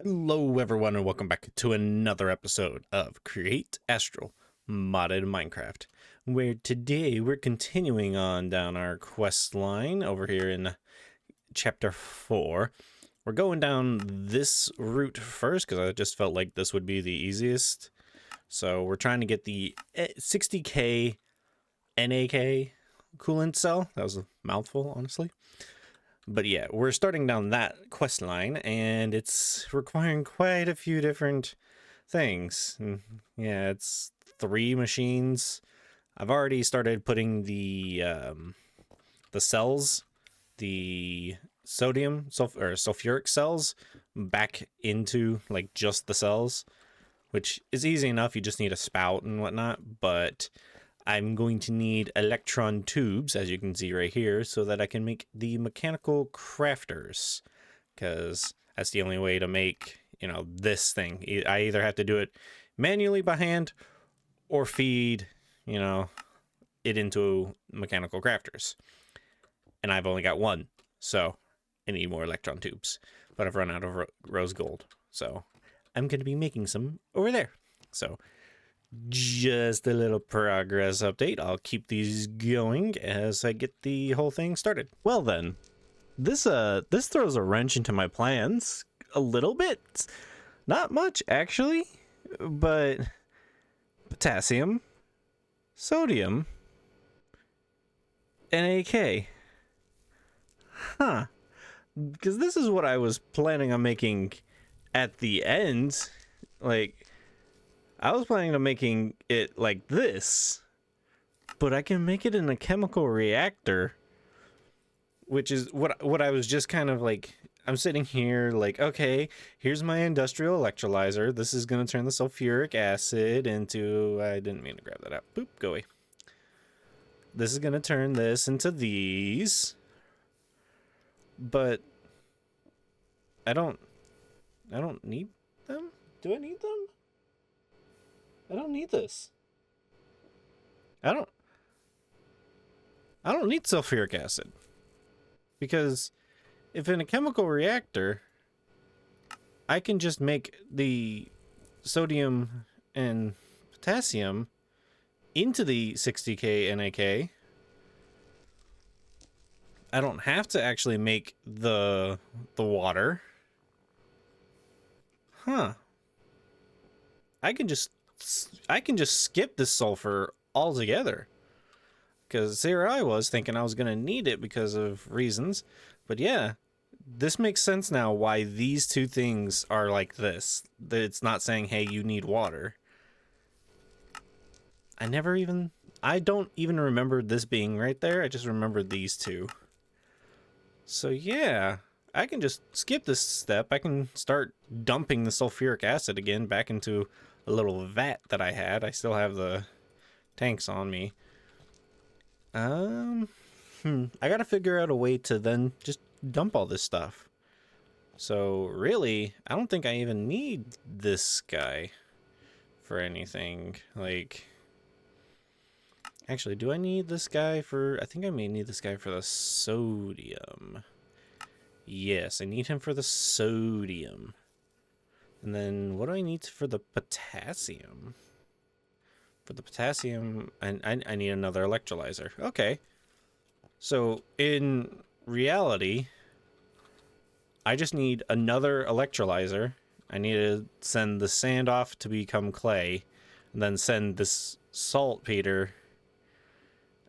Hello everyone and welcome back to another episode of Create Astral Modded Minecraft, where today we're continuing on down our quest line over here in chapter 4. We're going down this route first because I just felt like this would be the easiest. So we're trying to get the 60k NAK coolant cell. That was a mouthful, honestly. But yeah, we're starting down that quest line, and it's requiring quite a few different things. And yeah, it's 3 machines. I've already started putting the cells, the sulfuric cells, back into like just the cells, which is easy enough. You just need a spout and whatnot, but I'm going to need electron tubes, as you can see right here, so that I can make the mechanical crafters, because that's the only way to make, this thing. I either have to do it manually by hand or feed, it into mechanical crafters. And I've only got one, so I need more electron tubes. But I've run out of rose gold, so I'm going to be making some over there. So just a little progress update. I'll keep these going as I get the whole thing started. Well then, this throws a wrench into my plans a little bit. Not much actually, but potassium, sodium, NAK. Huh. Because this is what I was planning on making at the end. I was planning on making it like this, but I can make it in a chemical reactor, which is what I was just kind of like. I'm sitting here like, okay, here's my industrial electrolyzer. This is going to turn the sulfuric acid into, I didn't mean to grab that out. Boop, go away. This is going to turn this into these, but I don't need them. Do I need them? I don't need this. I don't need sulfuric acid. Because if in a chemical reactor, I can just make the sodium and potassium into the 60k NAK. I don't have to actually make the water. Huh. I can just skip this sulfur altogether, because here I was thinking I was going to need it because of reasons. But yeah, this makes sense now why these two things are like this. That it's not saying, hey, you need water. I don't even remember this being right there. I just remembered these two. So yeah, I can just skip this step. I can start dumping the sulfuric acid again back into a little vat that I had. I still have the tanks on me. I gotta figure out a way to then just dump all this stuff. So really, I don't think I even need this guy for anything. Actually, do I need this guy for... I think I may need this guy for the sodium. Yes, I need him for the sodium. And then what do I need for the potassium? For the potassium, I need another electrolyzer. Okay. So in reality, I just need another electrolyzer. I need to send the sand off to become clay, and then send this saltpeter.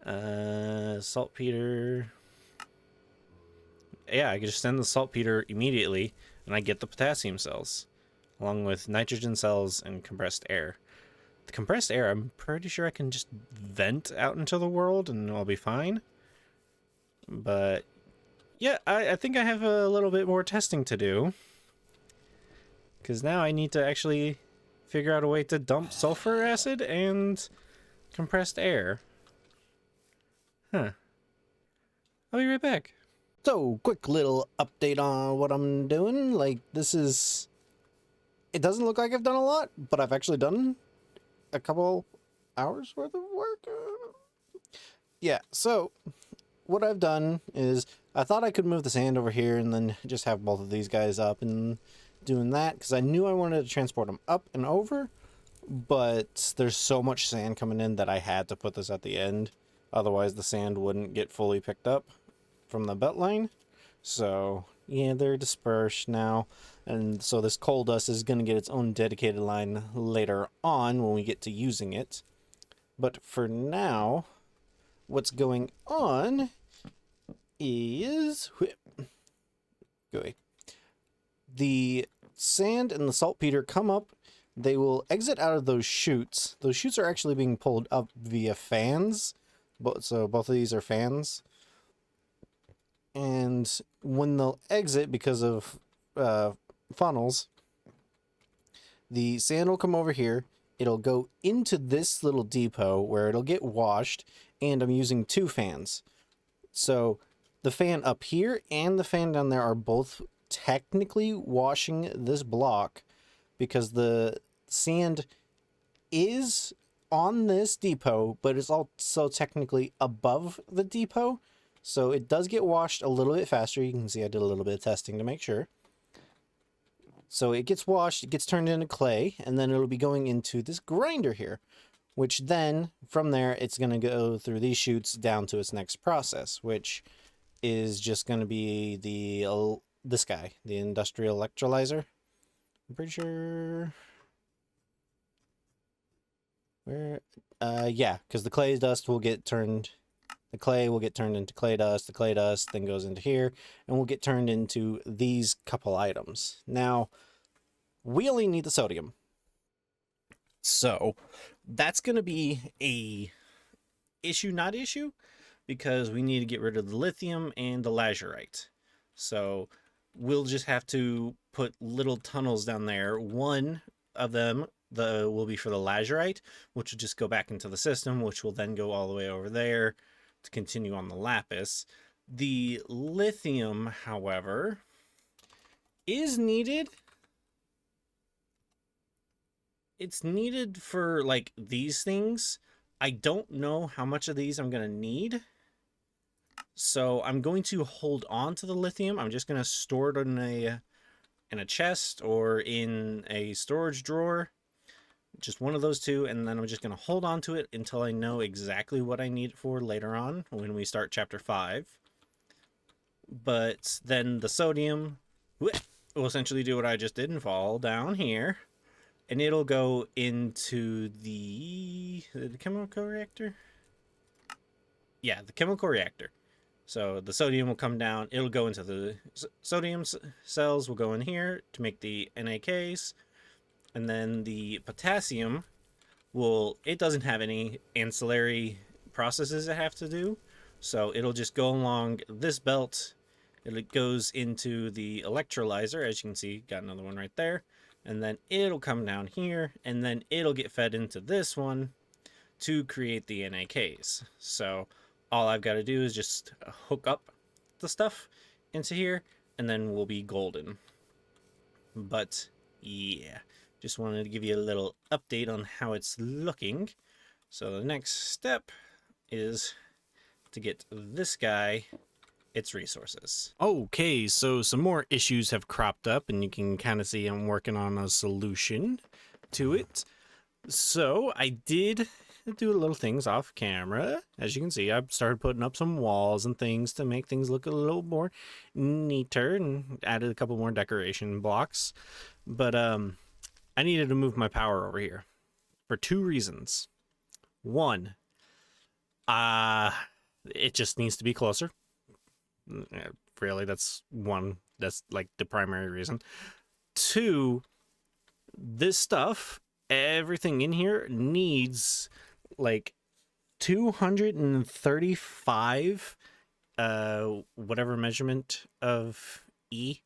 Saltpeter. Yeah, I can just send the saltpeter immediately, and I get the potassium cells, along with nitrogen cells and compressed air. The compressed air, I'm pretty sure I can just vent out into the world and I'll be fine. But yeah, I think I have a little bit more testing to do, because now I need to actually figure out a way to dump sulfur acid and compressed air. Huh. I'll be right back. So, quick little update on what I'm doing. It doesn't look like I've done a lot, but I've actually done a couple hours worth of work. Yeah, so what I've done is I thought I could move the sand over here and then just have both of these guys up and doing that because I knew I wanted to transport them up and over, but there's so much sand coming in that I had to put this at the end. Otherwise, the sand wouldn't get fully picked up from the belt line. So, yeah, they're dispersed now. And so this coal dust is going to get its own dedicated line later on when we get to using it. But for now, what's going on is... Go away. The sand and the saltpeter come up. They will exit out of those chutes. Those chutes are actually being pulled up via fans. So both of these are fans. And when they'll exit because of funnels, the sand will come over here. It'll go into this little depot where it'll get washed. And I'm using 2 fans. So the fan up here and the fan down there are both technically washing this block because the sand is on this depot, but it's also technically above the depot. So it does get washed a little bit faster. You can see I did a little bit of testing to make sure. So it gets washed, it gets turned into clay, and then it'll be going into this grinder here, which then from there it's going to go through these chutes down to its next process, which is just going to be this guy, the industrial electrolyzer. I'm pretty sure where yeah, because the clay dust will get turned, the clay will get turned into clay dust, the clay dust then goes into here and will get turned into these couple items. Now we only need the sodium, so that's going to be a issue, not issue, because we need to get rid of the lithium and the lazurite. So we'll just have to put little tunnels down there. One of them will be for the lazurite, which will just go back into the system, which will then go all the way over there to continue on the lapis. The lithium, however, is needed. It's needed for like these things. I don't know how much of these I'm going to need. So I'm going to hold on to the lithium. I'm just going to store it in a chest or in a storage drawer. Just one of those two, and then I'm just going to hold on to it until I know exactly what I need it for later on when we start chapter 5. But then the sodium will essentially do what I just did and fall down here. And it'll go into the chemical reactor? Yeah, the chemical reactor. So the sodium will come down. It'll go into the sodium cells will go in here to make the NAKs. And then the potassium it doesn't have any ancillary processes it have to do. So it'll just go along this belt. It goes into the electrolyzer. As you can see, got another one right there. And then it'll come down here, and then it'll get fed into this one to create the NAKs. So all I've got to do is just hook up the stuff into here, and then we'll be golden. But yeah, just wanted to give you a little update on how it's looking. So the next step is to get this guy its resources. Okay, so some more issues have cropped up, and you can kind of see I'm working on a solution to it. So I did do little things off camera. As you can see, I started putting up some walls and things to make things look a little more neater, and added a couple more decoration blocks. But I needed to move my power over here for 2 reasons. One, it just needs to be closer. Really, that's one. That's like the primary reason. 2, this stuff, everything in here needs like 235 whatever measurement of E,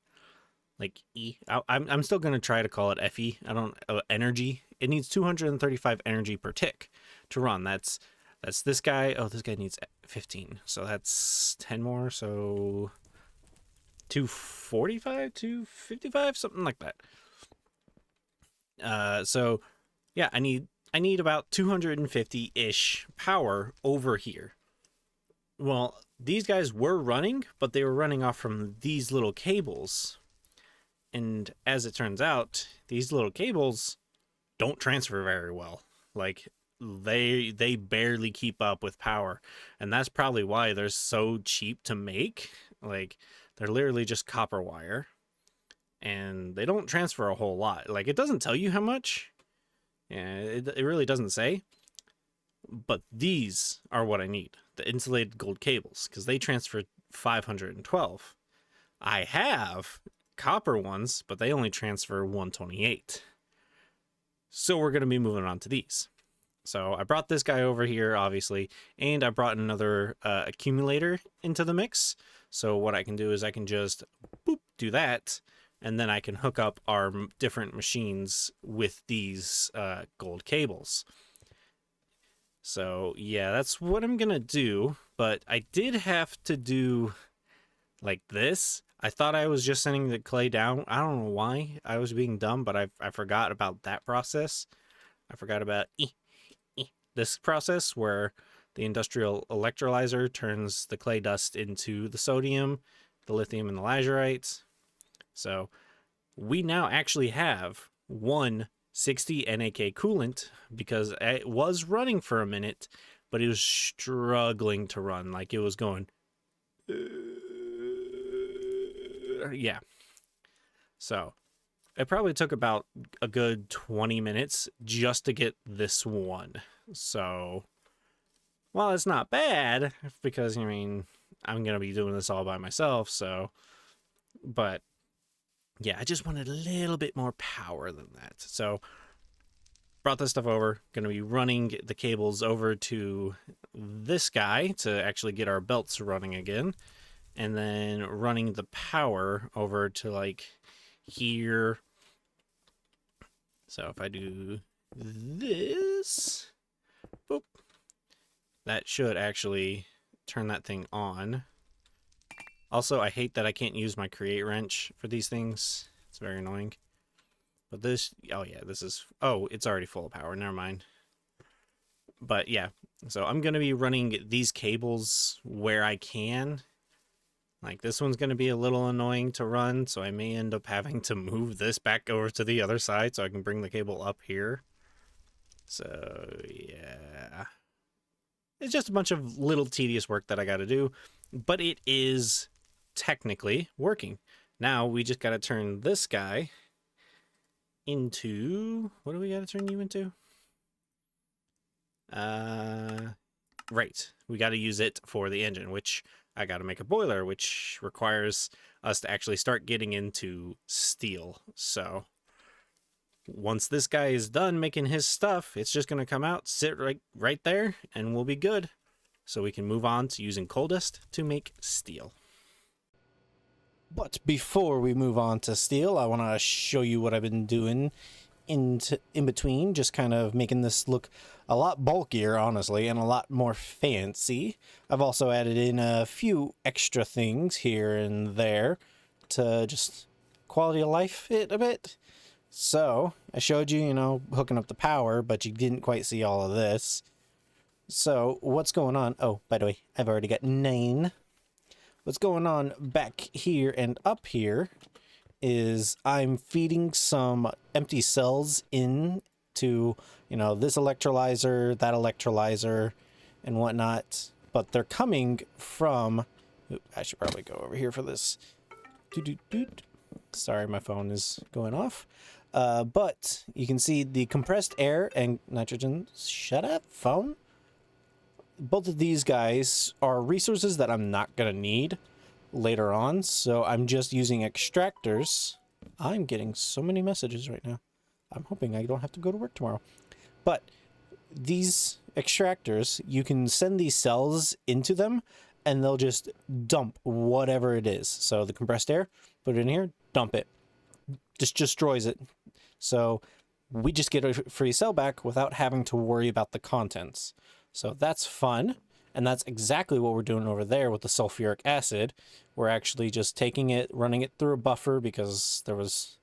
like E. I'm still gonna try to call it FE. I don't energy. It needs 235 energy per tick to run. That's this guy. Oh, this guy needs 15. So that's 10 more. So 245, 255, something like that. So yeah, I need about 250-ish power over here. Well, these guys were running, but they were running off from these little cables. And as it turns out, these little cables don't transfer very well. Like they barely keep up with power. And that's probably why they're so cheap to make. Like they're literally just copper wire and they don't transfer a whole lot. Like it doesn't tell you how much. Yeah, it really doesn't say. But these are what I need. The insulated gold cables because they transfer 512. I have copper ones, but they only transfer 128. So we're going to be moving on to these. So I brought this guy over here, obviously, and I brought another accumulator into the mix. So what I can do is I can just boop, do that, and then I can hook up our different machines with these gold cables. So yeah, that's what I'm going to do, but I did have to do like this. I thought I was just sending the clay down. I don't know why I was being dumb, but I forgot about that process. I forgot about this process where the industrial electrolyzer turns the clay dust into the sodium, the lithium, and the lazurite. So we now actually have 160 NAK coolant because it was running for a minute, but it was struggling to run. Like it was going... yeah. So it probably took about a good 20 minutes just to get this one. So, well, it's not bad because, I mean, I'm going to be doing this all by myself. So, but yeah, I just wanted a little bit more power than that. So brought this stuff over, going to be running the cables over to this guy to actually get our belts running again. And then running the power over to like here. So if I do this, boop, that should actually turn that thing on. Also, I hate that I can't use my create wrench for these things. It's very annoying. But this, oh yeah, this is, oh, it's already full of power. Never mind. But yeah, so I'm going to be running these cables where I can. Like this one's going to be a little annoying to run, so I may end up having to move this back over to the other side so I can bring the cable up here. So yeah, it's just a bunch of little tedious work that I got to do, but it is technically working. Now we just got to turn this guy into, what do we got to turn you into? Right, we got to use it for the engine, which I got to make a boiler, which requires us to actually start getting into steel. So once this guy is done making his stuff, it's just going to come out, sit right there, and we'll be good. So we can move on to using coal dust to make steel. But before we move on to steel, I want to show you what I've been doing in between, just kind of making this look a lot bulkier, honestly, and a lot more fancy. I've also added in a few extra things here and there to just quality of life it a bit. So I showed you, you know, hooking up the power, but you didn't quite see all of this. So what's going on? Oh, by the way, I've already got 9. What's going on back here and up here is I'm feeding some empty cells into, you know, this electrolyzer, that electrolyzer, and whatnot. But they're coming from... I should probably go over here for this. Sorry, my phone is going off. But you can see the compressed air and nitrogen... Shut up, phone. Both of these guys are resources that I'm not going to need later on, so I'm just using extractors. I'm getting so many messages right now. I'm hoping I don't have to go to work tomorrow. But these extractors, you can send these cells into them and they'll just dump whatever it is. So the compressed air, put it in here, dump it. Just destroys it. So we just get a free cell back without having to worry about the contents. So that's fun. And that's exactly what we're doing over there with the sulfuric acid. We're actually just taking it, running it through a buffer because there was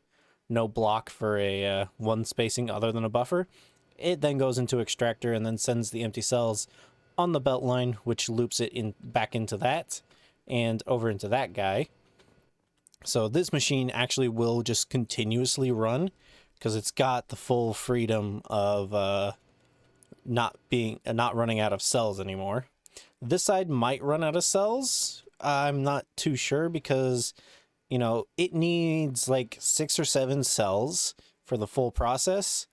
no block for a one spacing other than a buffer. It then goes into extractor and then sends the empty cells on the belt line, which loops it in back into that and over into that guy. So this machine actually will just continuously run because it's got the full freedom of not running out of cells anymore. This side might run out of cells. I'm not too sure because, you know, it needs like 6 or 7 cells for the full process.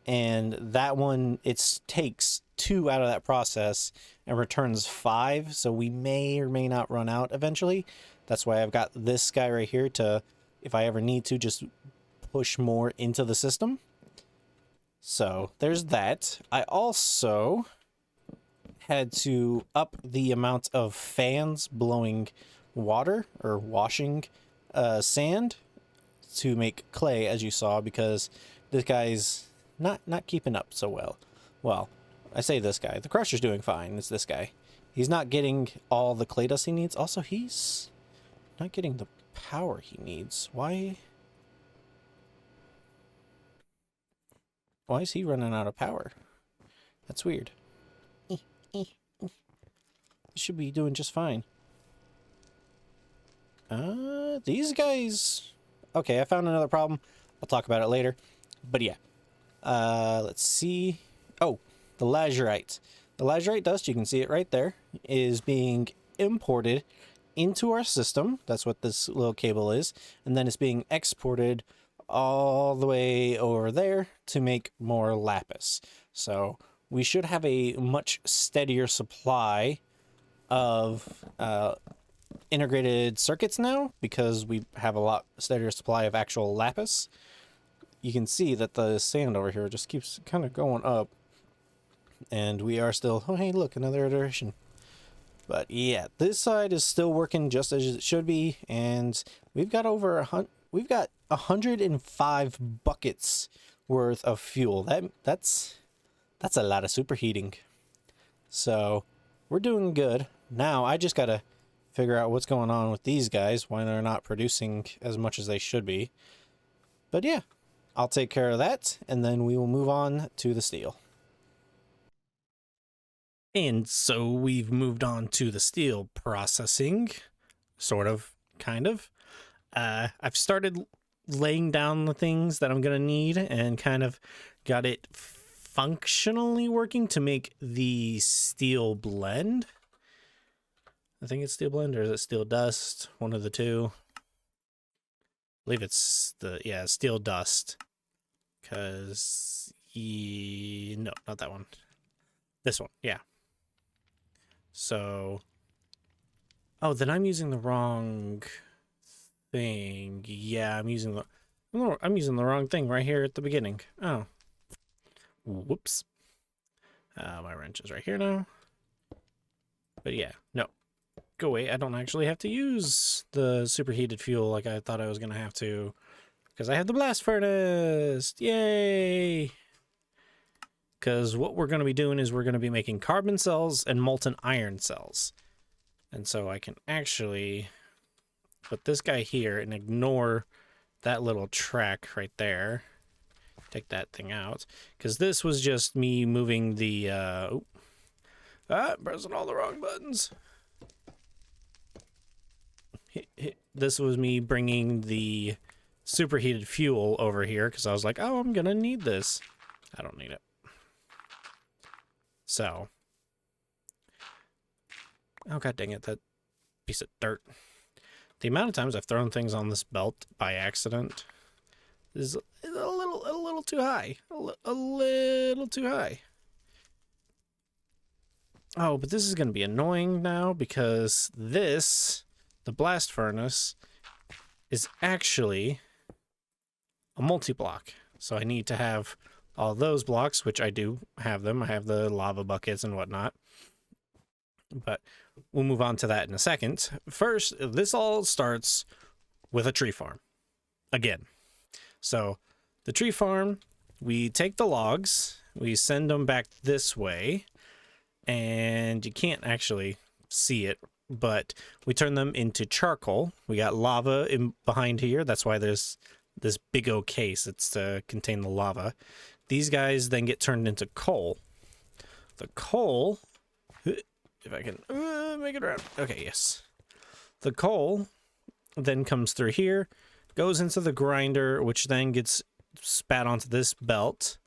And that one, it takes 2 out of that process and returns 5. So we may or may not run out eventually. That's why I've got this guy right here to, if I ever need to, just push more into the system. So there's that. I also had to up the amount of fans blowing water or washing sand to make clay, as you saw, because this guy's not keeping up so well. Well, I say this guy. The crusher's doing fine. It's this guy. He's not getting all the clay dust he needs. Also, he's not getting the power he needs. Why is he running out of power? That's weird. He should be doing just fine. These guys... Okay, I found another problem. I'll talk about it later. But yeah. Let's see. Oh, the lazurite. The lazurite dust, you can see it right there, is being imported into our system. That's what this little cable is. And then it's being exported all the way over there to make more lapis. So we should have a much steadier supply of integrated circuits now, because we have a lot steadier supply of actual lapis. You can see that the sand over here just keeps kind of going up, and we are still, oh hey look, another iteration. But yeah, this side is still working just as it should be, and we've got 105 buckets worth of fuel. That's a lot of superheating. So we're doing good. Now I just gotta figure out what's going on with these guys, why they're not producing as much as they should be. But yeah, I'll take care of that, and then we will move on to the steel. And so we've moved on to the steel processing, sort of, kind of. I've started laying down the things that I'm going to need and kind of got it functionally working to make the steel blend. I think it's steel blend, or is it steel dust? One of the two. I believe it's steel dust. Because, no, not that one. This one, yeah. So, oh, then I'm using the wrong thing. Yeah, I'm using the wrong thing right here at the beginning. Oh, whoops. My wrench is right here now. But yeah, no, go away. I don't actually have to use the superheated fuel like I thought I was gonna have to, because I have the blast furnace. Yay! Because what we're going to be doing is we're going to be making carbon cells and molten iron cells. And so I can actually put this guy here and ignore that little track right there. Take that thing out. Because this was just me moving the... pressing all the wrong buttons. This was me bringing the superheated fuel over here, because I was like, oh, I'm going to need this. I don't need it. So, oh god dang it, that piece of dirt. The amount of times I've thrown things on this belt by accident is a little too high. A little too high. Oh, but this is going to be annoying now, because the blast furnace, is actually a multi-block. So I need to have all those blocks, which I do have them. I have the lava buckets and whatnot. But we'll move on to that in a second. First, this all starts with a tree farm. Again. So the tree farm, we take the logs, we send them back this way, and you can't actually see it, but we turn them into charcoal. We got lava in behind here. That's why there's this big old case. It's to contain the lava. These guys then get turned into coal. The coal, if I can make it around. Okay, yes. The coal then comes through here, goes into the grinder, which then gets spat onto this belt.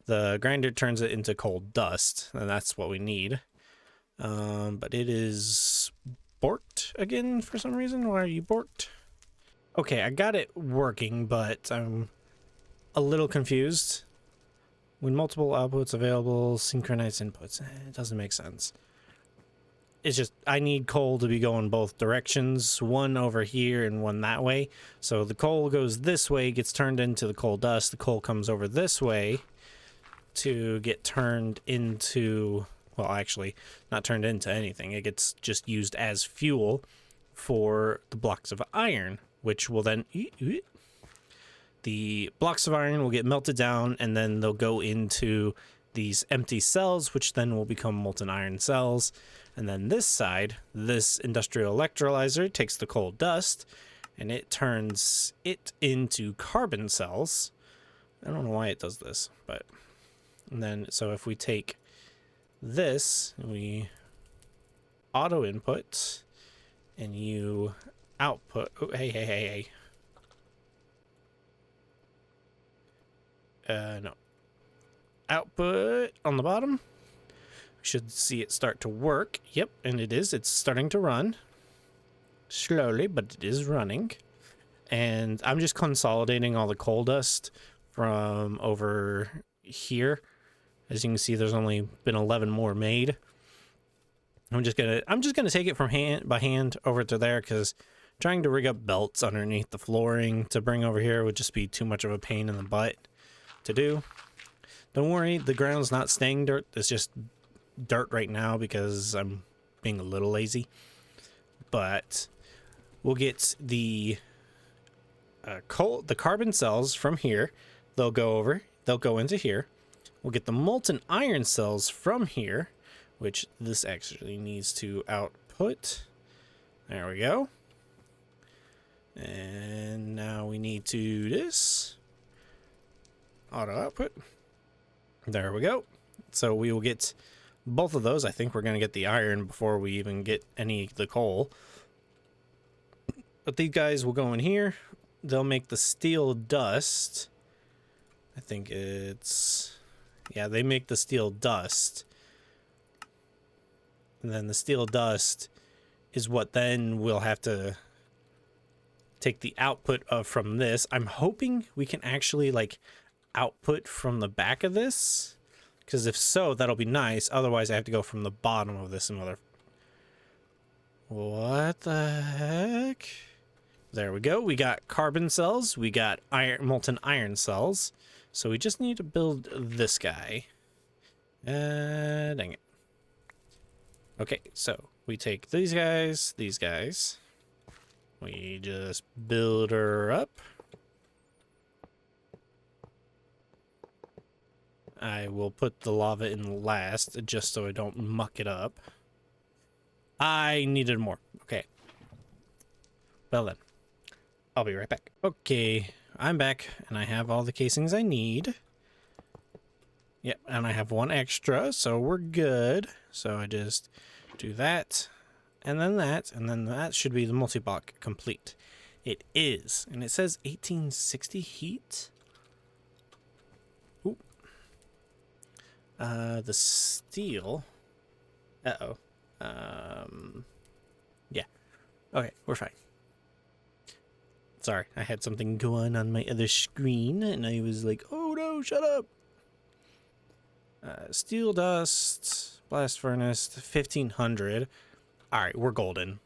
The grinder turns it into coal dust, and that's what we need. But it is borked again for some reason. Why are you borked? Okay, I got it working, but I'm a little confused. When multiple outputs available, synchronize inputs. It doesn't make sense. It's just, I need coal to be going both directions, one over here and one that way. So the coal goes this way, gets turned into the coal dust. The coal comes over this way to get turned into, well, actually, not turned into anything. It gets just used as fuel for the blocks of iron, which will then, the blocks of iron will get melted down, and then they'll go into these empty cells, which then will become molten iron cells. And then this side, this industrial electrolyzer takes the coal dust and it turns it into carbon cells. I don't know why it does this, but and then so if we take this and we auto input and you output, oh, hey. No. Output on the bottom. Should see it start to work. Yep, and it is. It's starting to run. Slowly, but it is running. And I'm just consolidating all the coal dust from over here. As you can see, there's only been 11 more made. I'm just gonna take it from by hand over to there, because trying to rig up belts underneath the flooring to bring over here would just be too much of a pain in the butt to do. Don't worry, the ground's not staying dirt. It's just dirt right now because I'm being a little lazy. But we'll get the carbon cells from here. They'll go into here. We'll get the molten iron cells from here, which this actually needs to output. There we go. And now we need to do this. Auto output. There we go. So we will get both of those. I think we're going to get the iron before we even get any of the coal. But these guys will go in here. They'll make the steel dust. I think it's... yeah, they make the steel dust. And then the steel dust is what then we'll have to take the output of from this. I'm hoping we can actually like output from the back of this, because if so, that'll be nice. Otherwise I have to go from the bottom of this another. What the heck? There we go. We got carbon cells, we got molten iron cells, so we just need to build this guy. Dang it. Okay, so we take these guys, we just build her up. I will put the lava in last, just so I don't muck it up. I needed more. Okay. Well then, I'll be right back. Okay, I'm back, and I have all the casings I need. Yep, and I have one extra, so we're good. So I just do that, and then that should be the multi-block complete. It is, and it says 1860 heat. Ooh. The steel. Uh-oh. Yeah. Okay, we're fine. Sorry, I had something going on my other screen, and I was like, oh no, shut up! Steel dust, blast furnace, 1500. Alright, we're golden.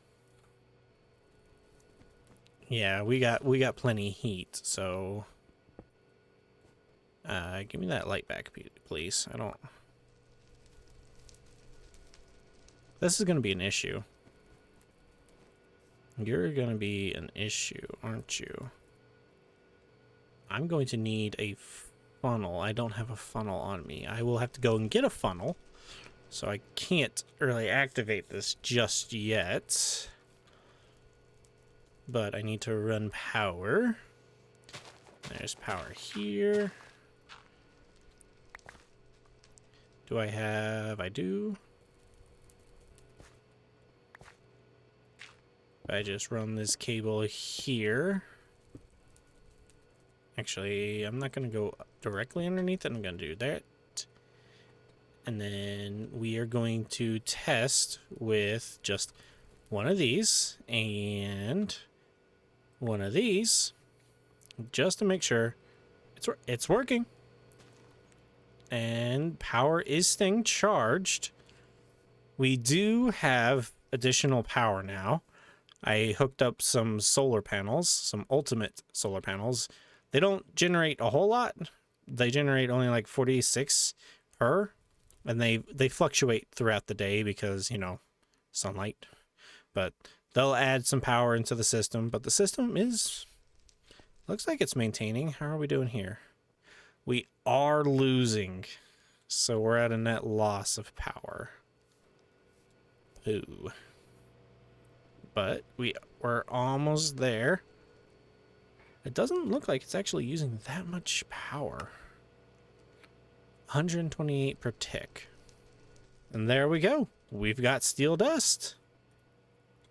Yeah, we got plenty heat, so... give me that light back, please. I don't... This is gonna be an issue. You're gonna be an issue, aren't you? I'm going to need a funnel. I don't have a funnel on me. I will have to go and get a funnel. So I can't really activate this just yet. But I need to run power. There's power here. Do I have... I do. If I just run this cable here. Actually, I'm not going to go directly underneath it. I'm going to do that. And then we are going to test with just one of these and one of these, just to make sure it's working. And power is staying charged. We do have additional power now. I hooked up some solar panels, some ultimate solar panels. They don't generate a whole lot. They generate only like 46 per, and they fluctuate throughout the day because, you know, sunlight. But they'll add some power into the system, but the system looks like it's maintaining. How are we doing here? We are losing, so we're at a net loss of power. Ooh. But we're almost there. It doesn't look like it's actually using that much power. 128 per tick. And there we go. We've got steel dust.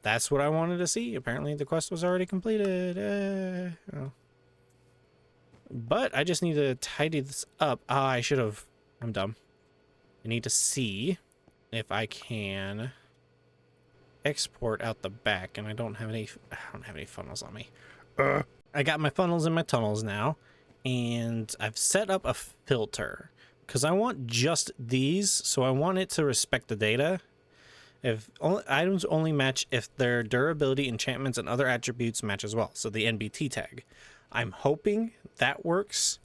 That's what I wanted to see. Apparently the quest was already completed. Oh. But I just need to tidy this up. I should have. I'm dumb. I need to see if I can export out the back, and I don't have any funnels on me. I got my funnels and my tunnels now, and I've set up a filter because I want just these, so I want it to respect the data. If items only match if their durability, enchantments, and other attributes match as well, so the NBT tag. I'm hoping that works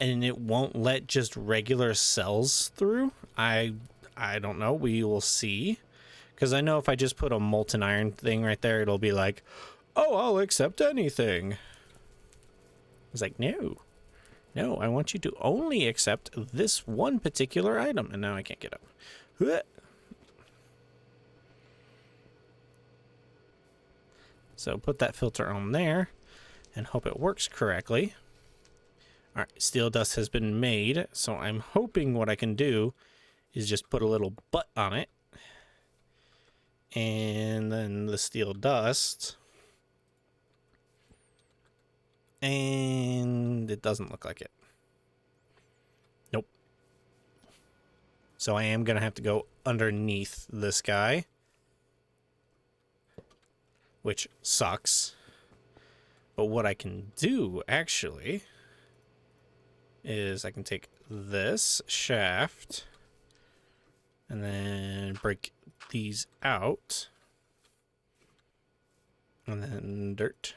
and it won't let just regular cells through. I don't know. We will see. Because I know if I just put a molten iron thing right there, it'll be like, oh, I'll accept anything. It's like, no, I want you to only accept this one particular item. And now I can't get up. So put that filter on there and hope it works correctly. All right, steel dust has been made. So I'm hoping what I can do is just put a little butt on it. And then the steel dust. And it doesn't look like it. Nope. So I am going to have to go underneath this guy, which sucks. But what I can do, actually, is I can take this shaft and then break these out, and then dirt.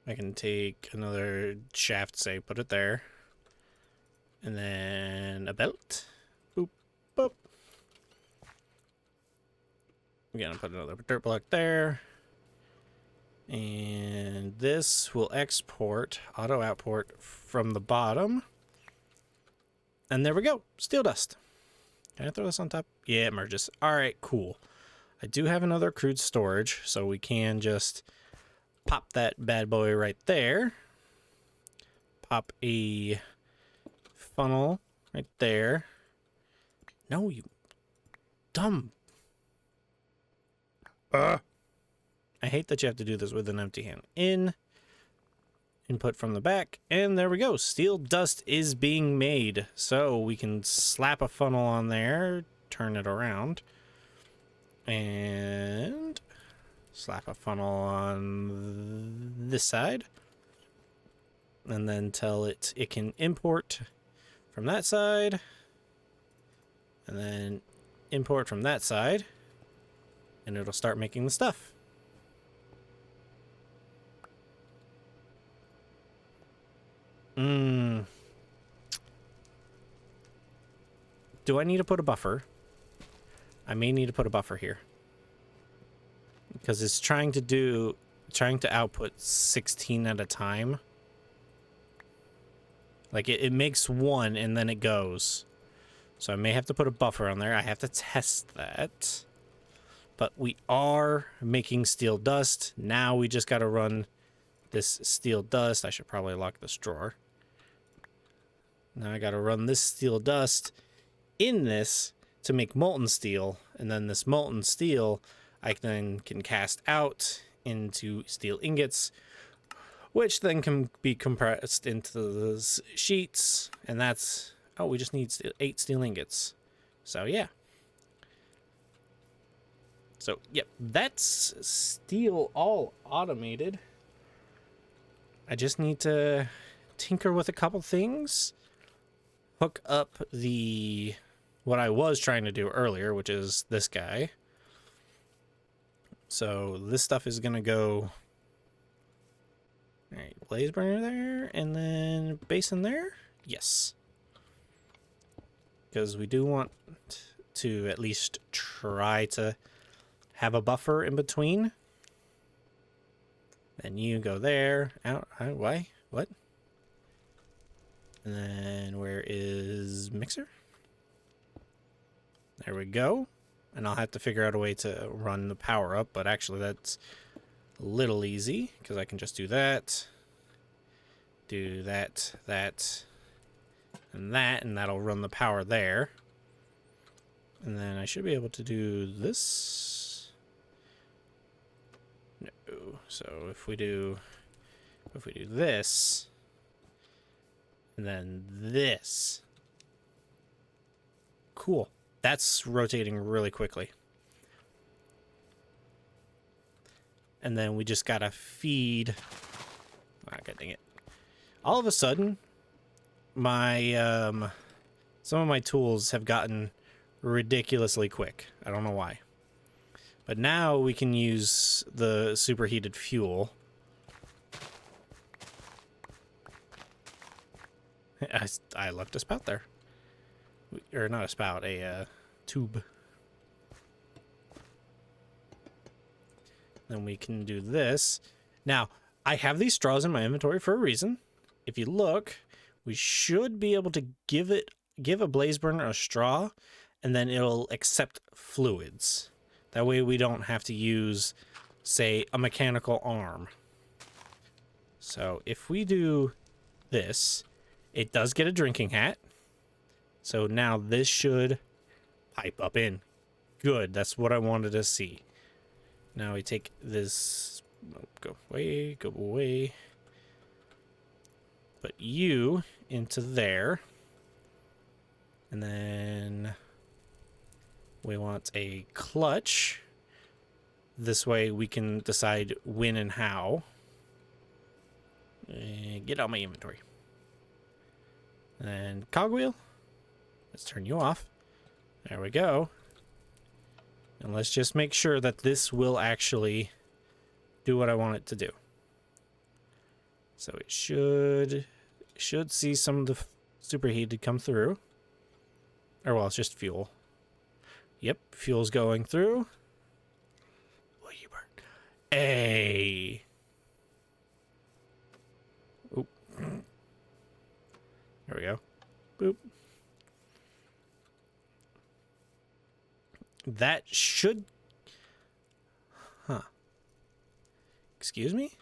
I can take another shaft, say, put it there, and then a belt. Boop, boop. We're gonna put another dirt block there, and this will export, auto output from the bottom. And there we go. Steel dust. Can I throw this on top? Yeah, it merges. All right, cool. I do have another crude storage, so we can just pop that bad boy right there. Pop a funnel right there. No, you dumb. I hate that you have to do this with an empty hand. Input from the back, and there we go. Steel dust is being made. So we can slap a funnel on there, turn it around, and slap a funnel on this side, and then tell it can import from that side, and then import from that side, and it'll start making the stuff. Do I need to put a buffer? I may need to put a buffer here. Because it's trying to output 16 at a time. Like it makes one and then it goes. So I may have to put a buffer on there. I have to test that. But we are making steel dust. Now we just got to run this steel dust. I should probably lock this drawer. Now I got to run this steel dust in this to make molten steel, and then this molten steel I then can cast out into steel ingots, which then can be compressed into the sheets, and that's, oh, we just need 8 steel ingots. So yeah. So yep, that's steel all automated. I just need to tinker with a couple things, hook up the what I was trying to do earlier, which is this guy. So this stuff is gonna go, all right, blaze burner there, and then basin there. Yes, because we do want to at least try to have a buffer in between. Then you go there. Out. Why? What? And then where is mixer? There we go. And I'll have to figure out a way to run the power up, but actually that's a little easy because I can just do that, and that, and that'll run the power there. And then I should be able to do this. No. So if we do this, and then this, cool. That's rotating really quickly. And then we just gotta feed. Ah, God dang it! All of a sudden, my some of my tools have gotten ridiculously quick. I don't know why. But now we can use the superheated fuel. I left a spout there. Or not a spout, a tube. Then we can do this. Now, I have these straws in my inventory for a reason. If you look, we should be able to give a blaze burner a straw, and then it'll accept fluids. That way we don't have to use, say, a mechanical arm. So if we do this, it does get a drinking hat. So now this should pipe up in. Good, that's what I wanted to see. Now we take this, go away. Put you into there. And then we want a clutch. This way we can decide when and how. Get out my inventory. And cogwheel. Let's turn you off. There we go. And let's just make sure that this will actually do what I want it to do. So it should see some of the superheated come through. Or well, it's just fuel. Yep, fuel's going through. Will you burn? Hey. Oop. There we go. Boop. That should... Huh. Excuse me?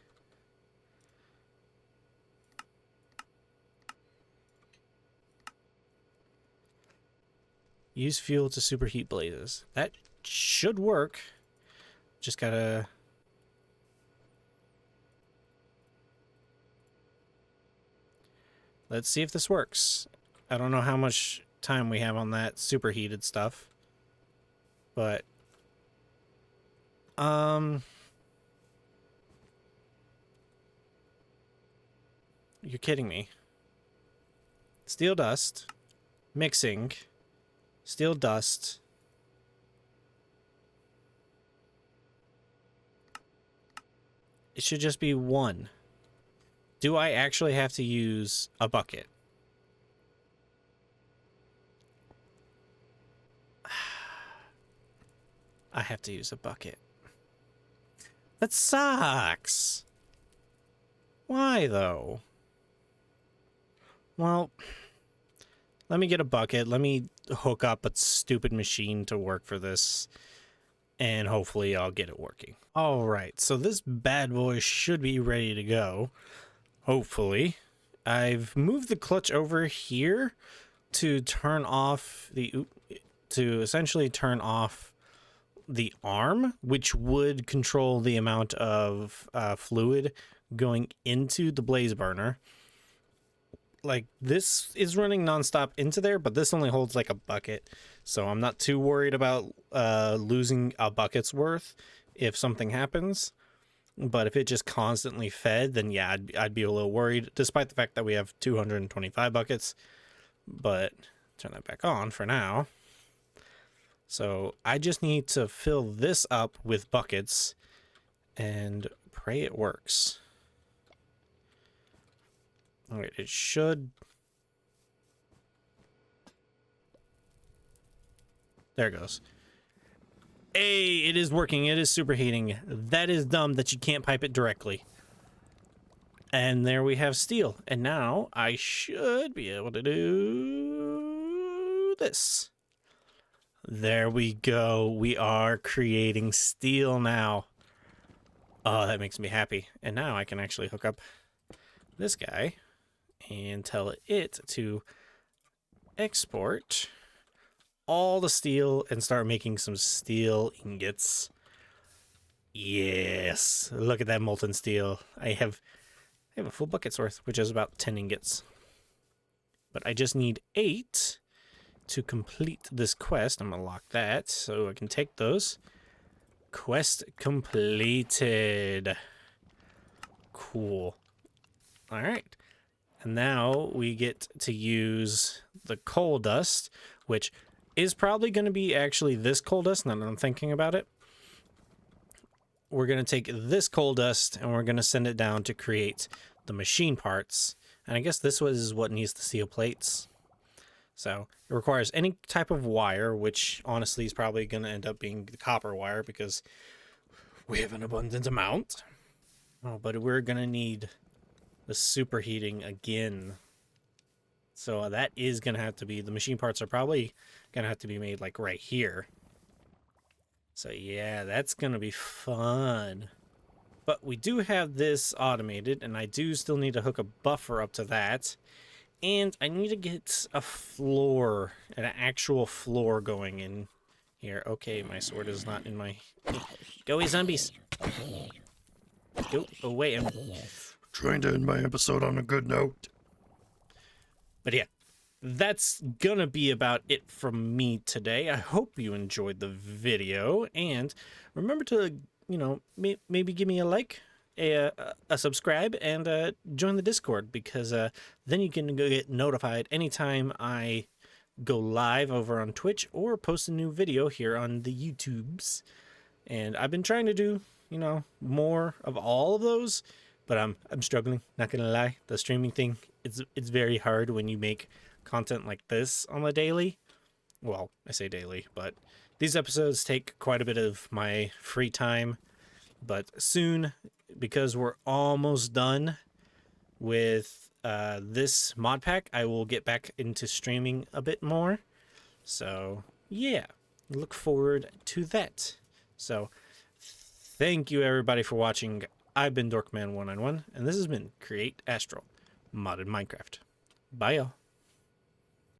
Use fuel to superheat blazes. That should work. Just gotta... Let's see if this works. I don't know how much time we have on that superheated stuff. But... You're kidding me. Steel dust. Mixing. Steel dust. It should just be one. Do I actually have to use a bucket? I have to use a bucket. That sucks. Why, though? Well, let me get a bucket. Let me hook up a stupid machine to work for this. And hopefully I'll get it working. All right, so this bad boy should be ready to go. Hopefully. I've moved the clutch over here to turn off the... to essentially turn off the arm, which would control the amount of fluid going into the blaze burner. Like, this is running nonstop into there, but this only holds like a bucket, so I'm not too worried about losing a bucket's worth if something happens. But if it just constantly fed, then yeah, I'd be a little worried, despite the fact that we have 225 buckets. But turn that back on for now. So I just need to fill this up with buckets and pray it works. All right, it should. There it goes. Hey, it is working. It is superheating. That is dumb that you can't pipe it directly. And there we have steel. And now I should be able to do this. There we go. We are creating steel now. Oh, that makes me happy. And now I can actually hook up this guy and tell it to export all the steel and start making some steel ingots. Yes, look at that molten steel. I have a full bucket's worth, which is about 10 ingots. But I just need 8 to complete this quest. I'm gonna lock that so I can take those. Quest completed. Cool. All right. And now we get to use the coal dust, which is probably going to be actually this coal dust, now that I'm thinking about it. We're going to take this coal dust and we're going to send it down to create the machine parts. And I guess this was what needs the steel plates. So it requires any type of wire, which honestly is probably going to end up being the copper wire because we have an abundant amount. Oh, but we're going to need the superheating again. So that is going to have to be, the machine parts are probably going to have to be made like right here. So yeah, that's going to be fun. But we do have this automated, and I do still need to hook a buffer up to that. And I need to get a floor, an actual floor going in here. Okay, my sword is not in my... Go away, zombies! Go away. I'm trying to end my episode on a good note. But yeah, that's gonna be about it from me today. I hope you enjoyed the video, and remember to, you know, maybe give me a like, a subscribe, and join the Discord, because then you can go get notified anytime I go live over on Twitch or post a new video here on the YouTubes. And I've been trying to do, you know, more of all of those, but I'm struggling, not gonna lie. The streaming thing, it's very hard when you make content like this on the daily. Well, I say daily, but these episodes take quite a bit of my free time. But soon, because we're almost done with this mod pack, I will get back into streaming a bit more. So yeah, look forward to that. So thank you everybody for watching. I've been Dorkman191, and this has been Create Astral Modded Minecraft. Bye y'all.